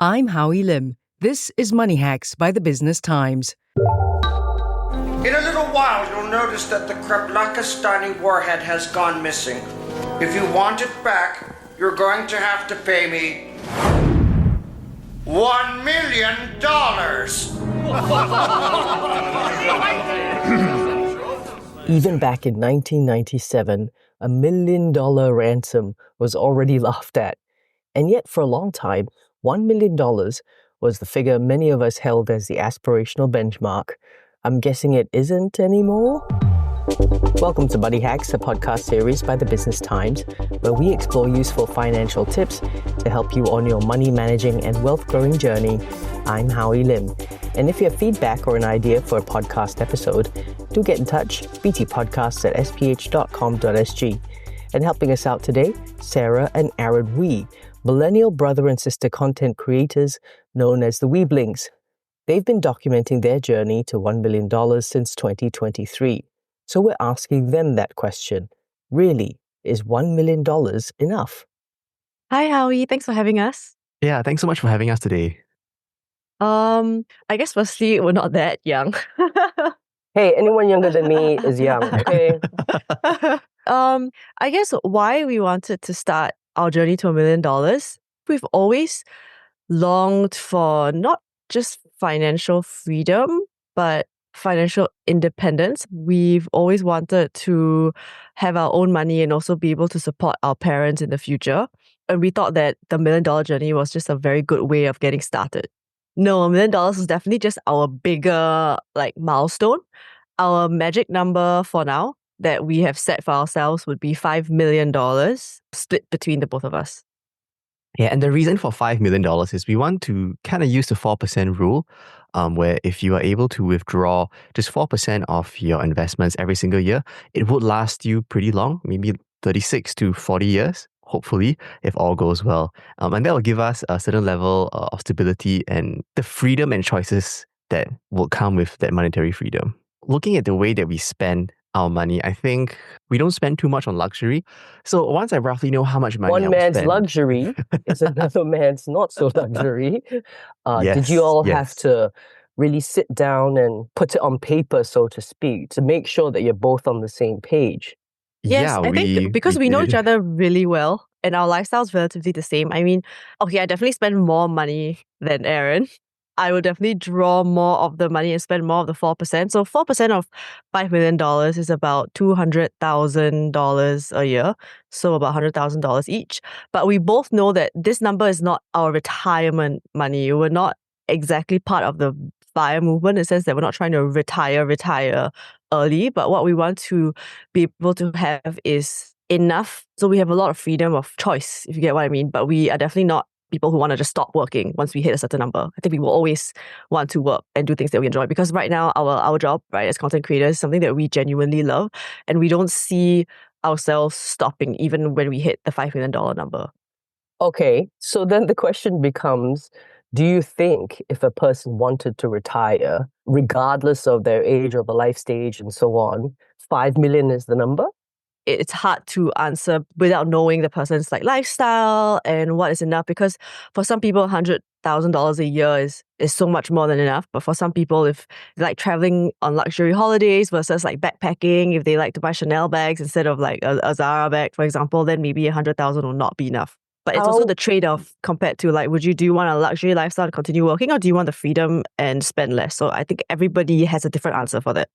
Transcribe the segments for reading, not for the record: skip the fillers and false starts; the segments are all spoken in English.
I'm Howie Lim. This is Money Hacks by the Business Times. In a little while, you'll notice that the Kreplakistani warhead has gone missing. If you want it back, you're going to have to pay me $1 million. Even back in 1997, $1 million ransom was already laughed at. And yet for a long time, $1 million was the figure many of us held as the aspirational benchmark. I'm guessing it isn't anymore? Welcome to Money Hacks, a podcast series by the Business Times, where we explore useful financial tips to help you on your money managing and wealth growing journey. I'm Howie Lim. And if you have feedback or an idea for a podcast episode, do get in touch, btpodcasts@sph.com.sg. And helping us out today, Sara and Aaron Wee, millennial brother and sister content creators known as the Weeblings. They've been documenting their journey to $1 million since 2023. So we're asking them that question. Really, is $1 million enough? Hi, Howie. Thanks for having us. Yeah, thanks so much for having us today. I guess firstly, we're not that young. Hey, anyone younger than me is young, okay? I guess why we wanted to start our journey to $1 million, we've always longed for not just financial freedom, but financial independence. We've always wanted to have our own money and also be able to support our parents in the future. And we thought that the $1 million journey was just a very good way of getting started. No, $1 million is definitely just our bigger milestone. Our magic number for now that we have set for ourselves would be $5 million split between the both of us. Yeah, and the reason for $5 million is we want to kind of use the 4% rule, where if you are able to withdraw just 4% of your investments every single year, it would last you pretty long, maybe 36 to 40 years, hopefully, if all goes well. And that will give us a certain level of stability and the freedom and choices that will come with that monetary freedom. Looking at the way that we spend our money, I think we don't spend too much on luxury. So once I roughly know how much money One I will man's spend, luxury is another man's not so luxury. Did you all have to really sit down and put it on paper, so to speak, to make sure that you're both on the same page? Yes, Yeah, I think because we know each other really well and our lifestyle's relatively the same. I mean, okay, I definitely spend more money than Aaron. I would definitely draw more of the money and spend more of the 4%. So 4% of $5 million is about $200,000 a year. So about $100,000 each. But we both know that this number is not our retirement money. We're not exactly part of the FIRE movement in the sense that we're not trying to retire early. But what we want to be able to have is enough. So we have a lot of freedom of choice, if you get what I mean. But we are definitely not people who want to just stop working once we hit a certain number. I think we will always want to work and do things that we enjoy because right now our job, right, as content creators is something that we genuinely love and we don't see ourselves stopping even when we hit the $5 million number. Okay, so then the question becomes, do you think if a person wanted to retire, regardless of their age or the life stage and so on, 5 million is the number? It's hard to answer without knowing the person's lifestyle and what is enough because for some people $100,000 a year is so much more than enough, but for some people if they like traveling on luxury holidays versus backpacking, if they like to buy Chanel bags instead of a Zara bag for example, then maybe 100,000 will not be enough. But it's also the trade-off compared to do you want a luxury lifestyle to continue working or do you want the freedom and spend less? So I think everybody has a different answer for that.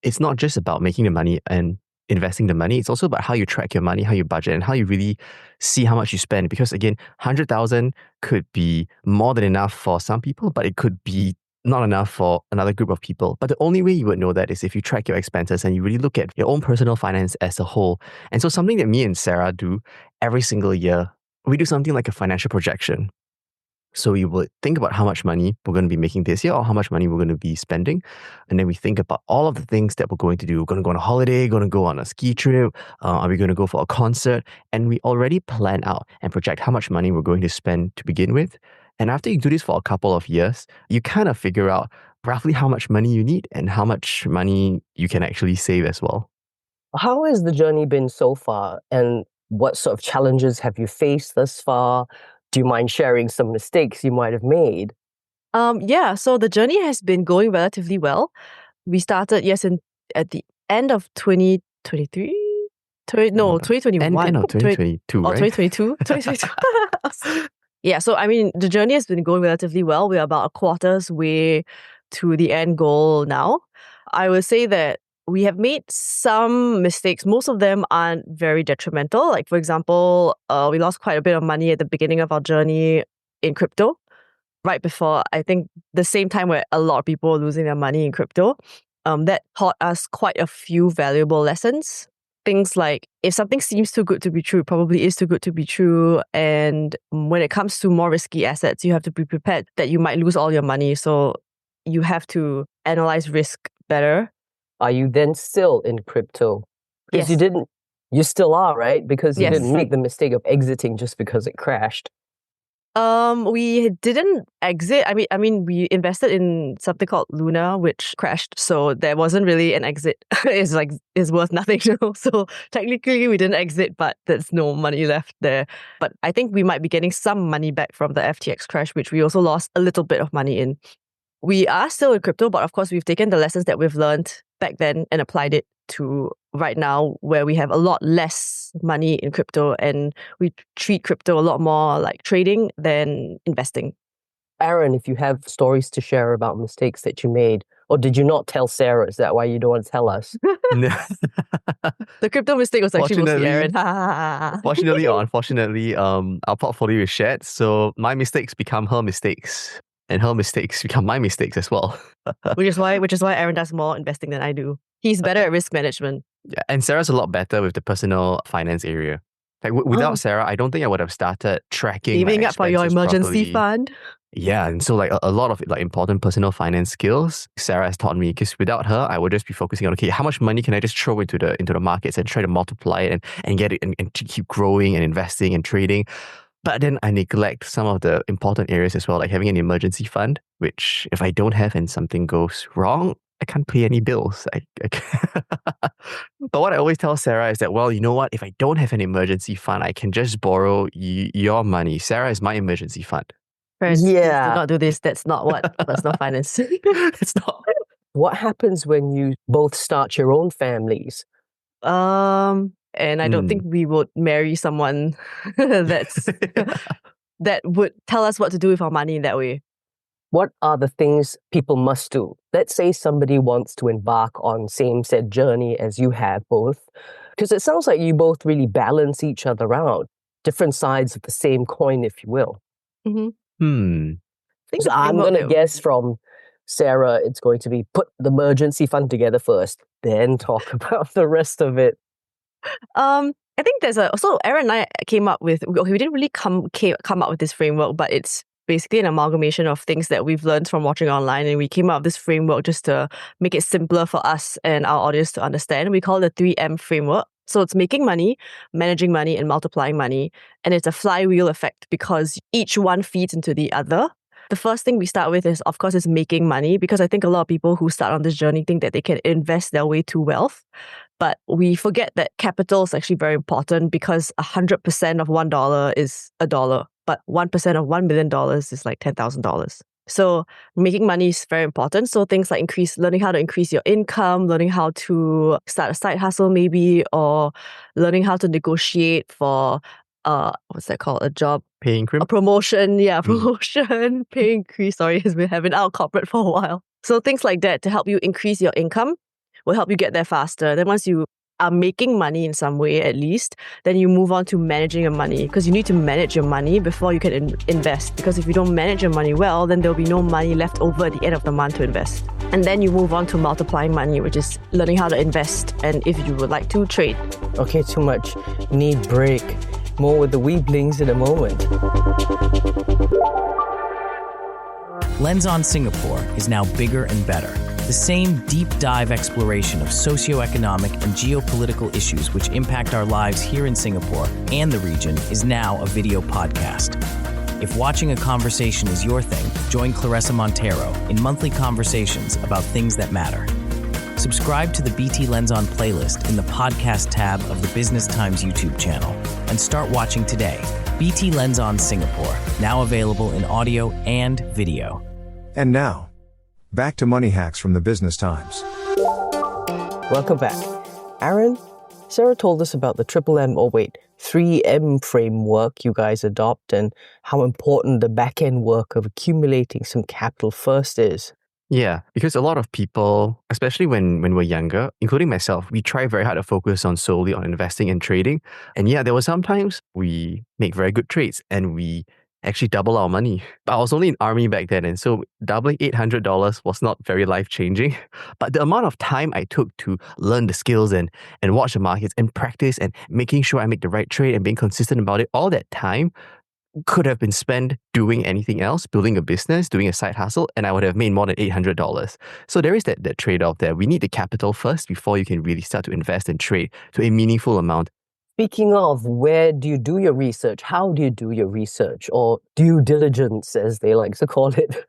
It's not just about making the money and investing the money. It's also about how you track your money, how you budget, and how you really see how much you spend. Because again, 100,000 could be more than enough for some people, but it could be not enough for another group of people. But the only way you would know that is if you track your expenses and you really look at your own personal finance as a whole. And so something that me and Sarah do every single year, we do something like a financial projection. So we would think about how much money we're going to be making this year or how much money we're going to be spending. And then we think about all of the things that we're going to do. We're going to go on a holiday, going to go on a ski trip. Are we going to go for a concert? And we already plan out and project how much money we're going to spend to begin with. And after you do this for a couple of years, you kind of figure out roughly how much money you need and how much money you can actually save as well. How has the journey been so far? And what sort of challenges have you faced thus far? Do you mind sharing some mistakes you might have made? Yeah, so the journey has been going relatively well. We started, at the end of 2023? No, 2021. End of 2022, right? 2022? 2022. Yeah, so I mean, the journey has been going relatively well. We're about a quarter's way to the end goal now. I would say that we have made some mistakes. Most of them aren't very detrimental. Like, for example, we lost quite a bit of money at the beginning of our journey in crypto, right before, I think, the same time where a lot of people were losing their money in crypto. That taught us quite a few valuable lessons. Things like, if something seems too good to be true, it probably is too good to be true. And when it comes to more risky assets, you have to be prepared that you might lose all your money. So you have to analyze risk better. Are you then still in crypto? Because Yes. you still are, right? Because you Yes. didn't make the mistake of exiting just because it crashed. We didn't exit. I mean, we invested in something called Luna, which crashed. So there wasn't really an exit. It's worth nothing. So technically we didn't exit, but there's no money left there. But I think we might be getting some money back from the FTX crash, which we also lost a little bit of money in. We are still in crypto, but of course we've taken the lessons that we've learned back then and applied it to right now, where we have a lot less money in crypto and we treat crypto a lot more like trading than investing. Aaron, if you have stories to share about mistakes that you made, or did you not tell Sarah? Is that why you don't want to tell us? The crypto mistake was actually mostly Fortunately- Aaron. Fortunately or unfortunately, our portfolio is shared, so my mistakes become her mistakes, and her mistakes become my mistakes as well. which is why Aaron does more investing than I do. He's better at risk management. Yeah, and Sarah's a lot better with the personal finance area. Like without Sarah, I don't think I would have started tracking Saving my up for your expenses emergency properly. fund. Yeah, and so like a lot of like important personal finance skills Sarah has taught me, because without her, I would just be focusing on, okay, how much money can I just throw into the markets and try to multiply it and get it and to keep growing and investing and trading. But then I neglect some of the important areas as well, like having an emergency fund, which if I don't have and something goes wrong, I can't pay any bills. But what I always tell Sarah is that, well, you know what? If I don't have an emergency fund, I can just borrow your money. Sarah is my emergency fund. Friends, please Yeah. do not do this. That's not what personal finance. It's not. What happens when you both start your own families? And I don't think we would marry someone that would tell us what to do with our money in that way. What are the things people must do? Let's say somebody wants to embark on same said journey as you have both, because it sounds like you both really balance each other out, different sides of the same coin, if you will. So I'm going to guess from Sarah, it's going to be put the emergency fund together first, then talk about the rest of it. I think so Aaron and I came up with, we didn't really come up with this framework, but it's basically an amalgamation of things that we've learned from watching online, and we came up with this framework just to make it simpler for us and our audience to understand. We call it the 3M framework. So it's making money, managing money, and multiplying money. And it's a flywheel effect because each one feeds into the other. The first thing we start with is, of course, is making money, because I think a lot of people who start on this journey think that they can invest their way to wealth. But we forget that capital is actually very important, because 100% of $1 is $1, but 1% of $1 million is like $10,000. So making money is very important. So things like learning how to increase your income, learning how to start a side hustle maybe, or learning how to negotiate for what's that called? A job? Pay increment? A promotion. Yeah, promotion, pay increase. Sorry, has been having out corporate for a while. So things like that to help you increase your income will help you get there faster. Then once you are making money in some way at least, then you move on to managing your money, because you need to manage your money before you can invest. Because if you don't manage your money well, then there'll be no money left over at the end of the month to invest. And then you move on to multiplying money, which is learning how to invest, and if you would like to trade. Okay, too much. Need break. More with the Weeblings in a moment. Lens on Singapore is now bigger and better. The same deep dive exploration of socioeconomic and geopolitical issues which impact our lives here in Singapore and the region is now a video podcast. If watching a conversation is your thing, join Claressa Monteiro in monthly conversations about things that matter. subscribe to the BT Lens On playlist in the podcast tab of the Business Times YouTube channel and start watching today. BT Lens On Singapore, now available in audio and video. And now, back to Money Hacks from the Business Times. Welcome back. Aaron, Sarah told us about the 3M framework you guys adopt and how important the back-end work of accumulating some capital first is. Yeah, because a lot of people, especially when we're younger, including myself, we try very hard to focus on solely on investing and trading. And yeah, there were sometimes we make very good trades and we actually double our money. I was only in army back then, and so doubling $800 was not very life-changing. But the amount of time I took to learn the skills and watch the markets and practice and making sure I make the right trade and being consistent about it, all that time could have been spent doing anything else, building a business, doing a side hustle, and I would have made more than $800. So there is that trade-off there. We need the capital first before you can really start to invest and trade to a meaningful amount. Speaking of, where do you do your research? How do you do your research? Or due diligence, as they like to call it?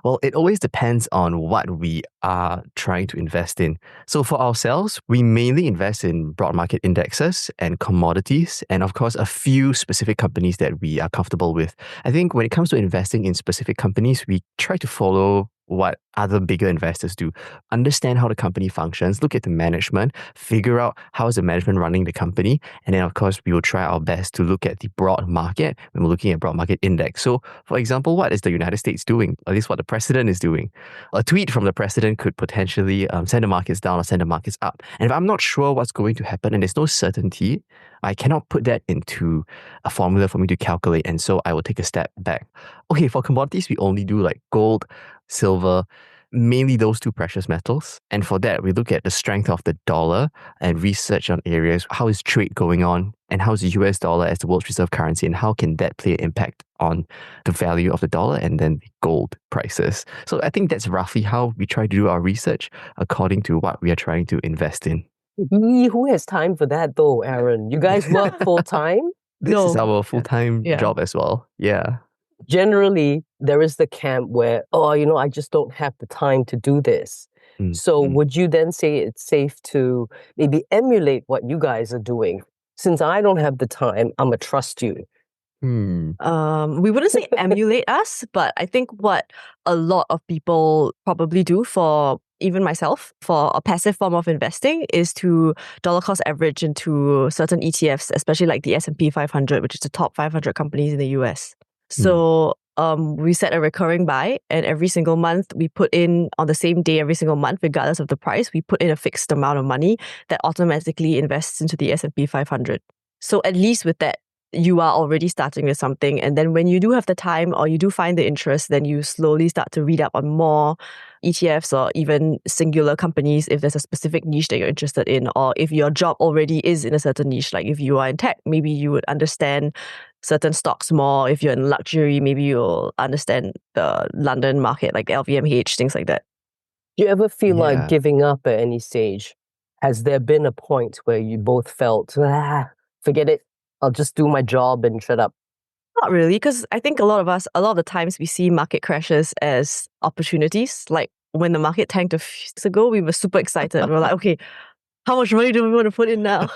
Well, it always depends on what we are trying to invest in. So for ourselves, we mainly invest in broad market indexes and commodities, and of course, a few specific companies that we are comfortable with. I think when it comes to investing in specific companies, we try to follow what other bigger investors do. Understand how the company functions, look at the management, figure out how is the management running the company, and then of course we will try our best to look at the broad market when we're looking at broad market index. So for example, what is the United States doing? At least what the president is doing. A tweet from the president could potentially send the markets down or send the markets up. And if I'm not sure what's going to happen and there's no certainty, I cannot put that into a formula for me to calculate, and so I will take a step back. Okay, for commodities, we only do like gold, silver, mainly those two precious metals. And for that, we look at the strength of the dollar and research on areas. How is trade going on? And how is the US dollar as the world's reserve currency? And how can that play an impact on the value of the dollar and then the gold prices? So I think that's roughly how we try to do our research according to what we are trying to invest in. Who has time for that though, Aaron? You guys work full-time? This is our full-time job as well. Yeah. Generally, there is the camp where, I just don't have the time to do this. So would you then say it's safe to maybe emulate what you guys are doing? Since I don't have the time, I'm going to trust you. We wouldn't say emulate us, but I think what a lot of people probably do, for even myself, for a passive form of investing, is to dollar cost average into certain ETFs, especially like the S&P 500, which is the top 500 companies in the US. So we set a recurring buy, and every single month we put in, on the same day every single month, regardless of the price, we put in a fixed amount of money that automatically invests into the S&P 500. So at least with that, you are already starting with something. And then when you do have the time or you do find the interest, then you slowly start to read up on more ETFs or even singular companies if there's a specific niche that you're interested in, or if your job already is in a certain niche. Like if you are in tech, maybe you would understand certain stocks more. If you're in luxury, maybe you'll understand the London market, like LVMH, things like that. Do you ever feel like giving up at any stage? Has there been a point where you both felt, forget it, I'll just do my job and shut up? Not really, because I think a lot of the times we see market crashes as opportunities. Like when the market tanked a few years ago, we were super excited. We were like, okay, how much money do we want to put in now?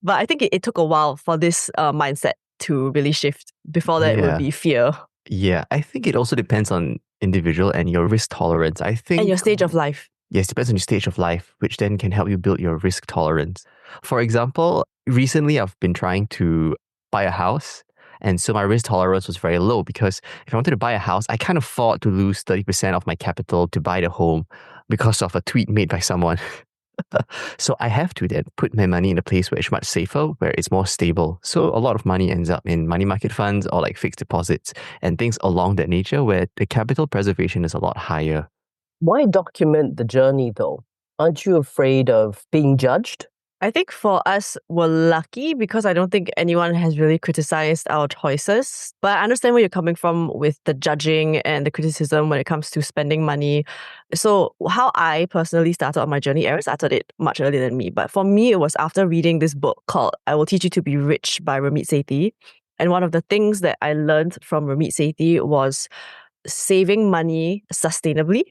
But I think it took a while for this mindset to really shift. Before that, it would be fear. Yeah, I think it also depends on individual and your risk tolerance. I think, and your stage of life. Yes, it depends on your stage of life, which then can help you build your risk tolerance. For example, recently I've been trying to buy a house, and so my risk tolerance was very low because if I wanted to buy a house, I can't afford to lose 30% of my capital to buy the home because of a tweet made by someone. So I have to then put my money in a place where it's much safer, where it's more stable. So a lot of money ends up in money market funds or like fixed deposits and things along that nature where the capital preservation is a lot higher. Why document the journey though? Aren't you afraid of being judged? I think for us, we're lucky because I don't think anyone has really criticized our choices. But I understand where you're coming from with the judging and the criticism when it comes to spending money. So how I personally started on my journey, Aaron started it much earlier than me. But for me, it was after reading this book called I Will Teach You to Be Rich by Ramit Sethi. And one of the things that I learned from Ramit Sethi was saving money sustainably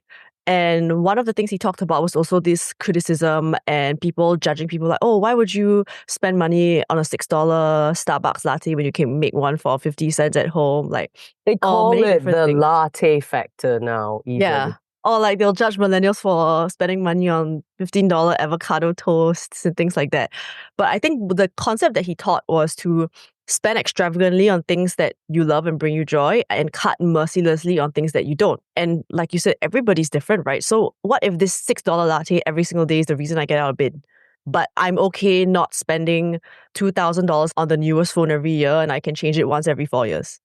And one of the things he talked about was also this criticism and people judging people like, oh, why would you spend money on a $6 Starbucks latte when you can make one for 50 cents at home? Like, They call many it different the things. latte factor now, even. Yeah. Or like they'll judge millennials for spending money on $15 avocado toasts and things like that. But I think the concept that he taught was to spend extravagantly on things that you love and bring you joy and cut mercilessly on things that you don't. And like you said, everybody's different, right? So what if this $6 latte every single day is the reason I get out of bed? But I'm okay not spending $2,000 on the newest phone every year and I can change it once every 4 years.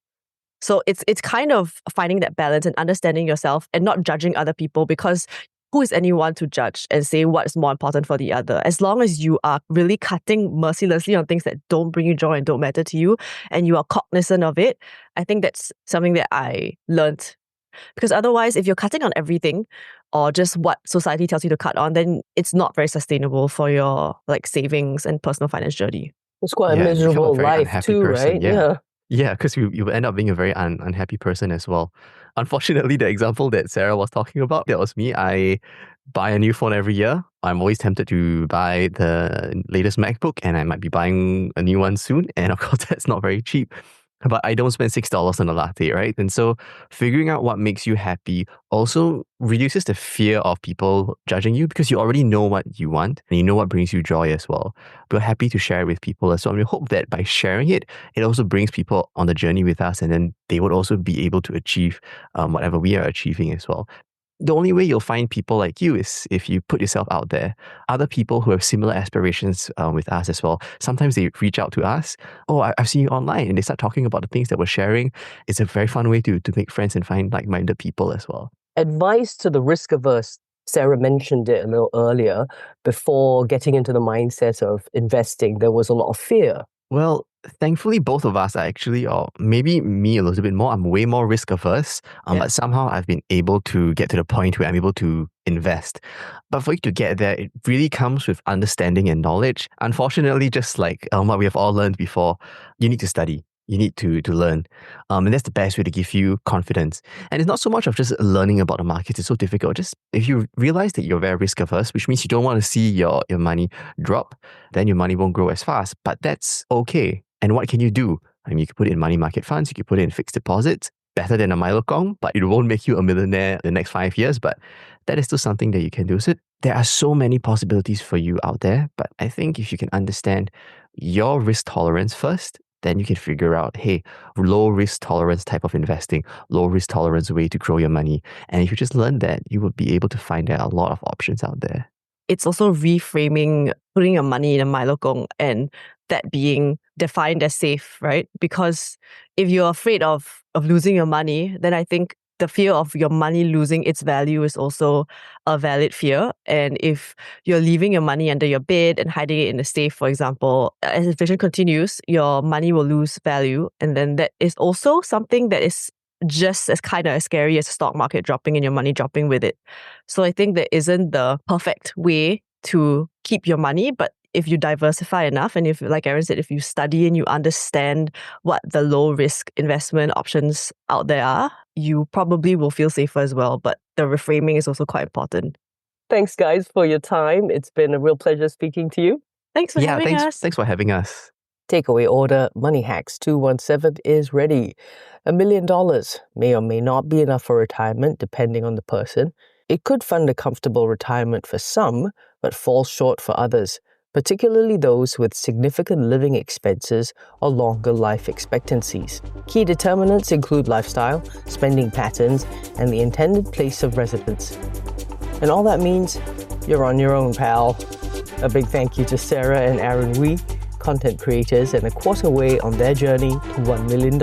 So it's kind of finding that balance and understanding yourself and not judging other people, because who is anyone to judge and say what is more important for the other? As long as you are really cutting mercilessly on things that don't bring you joy and don't matter to you, and you are cognizant of it, I think that's something that I learned. Because otherwise, if you're cutting on everything or just what society tells you to cut on, then it's not very sustainable for your like savings and personal finance journey. It's quite a you become miserable very life unhappy too, person, right? yeah. Yeah, because you end up being a very unhappy person as well. Unfortunately, the example that Sarah was talking about, that was me. I buy a new phone every year. I'm always tempted to buy the latest MacBook, and I might be buying a new one soon. And of course, that's not very cheap. But I don't spend $6 on a latte, right? And so figuring out what makes you happy also reduces the fear of people judging you, because you already know what you want and you know what brings you joy as well. We're happy to share it with people as well. And we hope that by sharing it, it also brings people on the journey with us, and then they would also be able to achieve whatever we are achieving as well. The only way you'll find people like you is if you put yourself out there. Other people who have similar aspirations with us as well. Sometimes they reach out to us. Oh, I've seen you online, and they start talking about the things that we're sharing. It's a very fun way to make friends and find like-minded people as well. Advice to the risk averse. Sarah mentioned it a little earlier. Before getting into the mindset of investing, there was a lot of fear. Well, thankfully, both of us are actually, or maybe me a little bit more, I'm way more risk averse, but somehow I've been able to get to the point where I'm able to invest. But for you to get there, it really comes with understanding and knowledge. Unfortunately, just like what we have all learned before, you need to study. You need to learn. And that's the best way to give you confidence. And it's not so much of just learning about the markets. It's so difficult. Just if you realize that you're very risk averse, which means you don't want to see your money drop, then your money won't grow as fast. But that's okay. And what can you do? I mean, you can put it in money market funds. You can put it in fixed deposits. Better than a Milo Kong, but it won't make you a millionaire the next 5 years. But that is still something that you can do. So there are so many possibilities for you out there. But I think if you can understand your risk tolerance first, then you can figure out, hey, low risk tolerance type of investing, low risk tolerance way to grow your money. And if you just learn that, you will be able to find out a lot of options out there. It's also reframing putting your money in a Milo Kong and that being defined as safe, right? Because if you're afraid of losing your money, then I think the fear of your money losing its value is also a valid fear. And if you're leaving your money under your bed and hiding it in a safe, for example, as inflation continues, your money will lose value. And then that is also something that is just as kind of as scary as the stock market dropping and your money dropping with it. So I think there isn't the perfect way to keep your money, but if you diversify enough, and if, like Aaron said, if you study and you understand what the low risk investment options out there are, you probably will feel safer as well. But the reframing is also quite important. Thanks, guys, for your time. It's been a real pleasure speaking to you. Thanks for having us. Thanks for having us. Takeaway order Money Hacks 217 is ready. $1 million may or may not be enough for retirement, depending on the person. It could fund a comfortable retirement for some, but falls short for others, particularly those with significant living expenses or longer life expectancies. Key determinants include lifestyle, spending patterns, and the intended place of residence. And all that means you're on your own, pal. A big thank you to Sara and Aaron Wee, content creators and a quarter way on their journey to $1 million.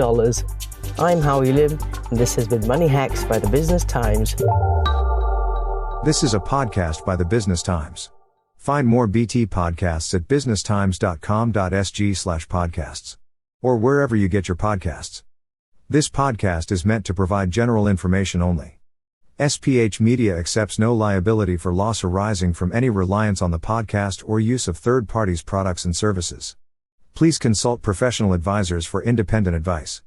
I'm Howie Lim, and this has been Money Hacks by the Business Times. This is a podcast by the Business Times. Find more BT podcasts at businesstimes.com.sg/podcasts. Or wherever you get your podcasts. This podcast is meant to provide general information only. SPH Media accepts no liability for loss arising from any reliance on the podcast or use of third parties' products and services. Please consult professional advisors for independent advice.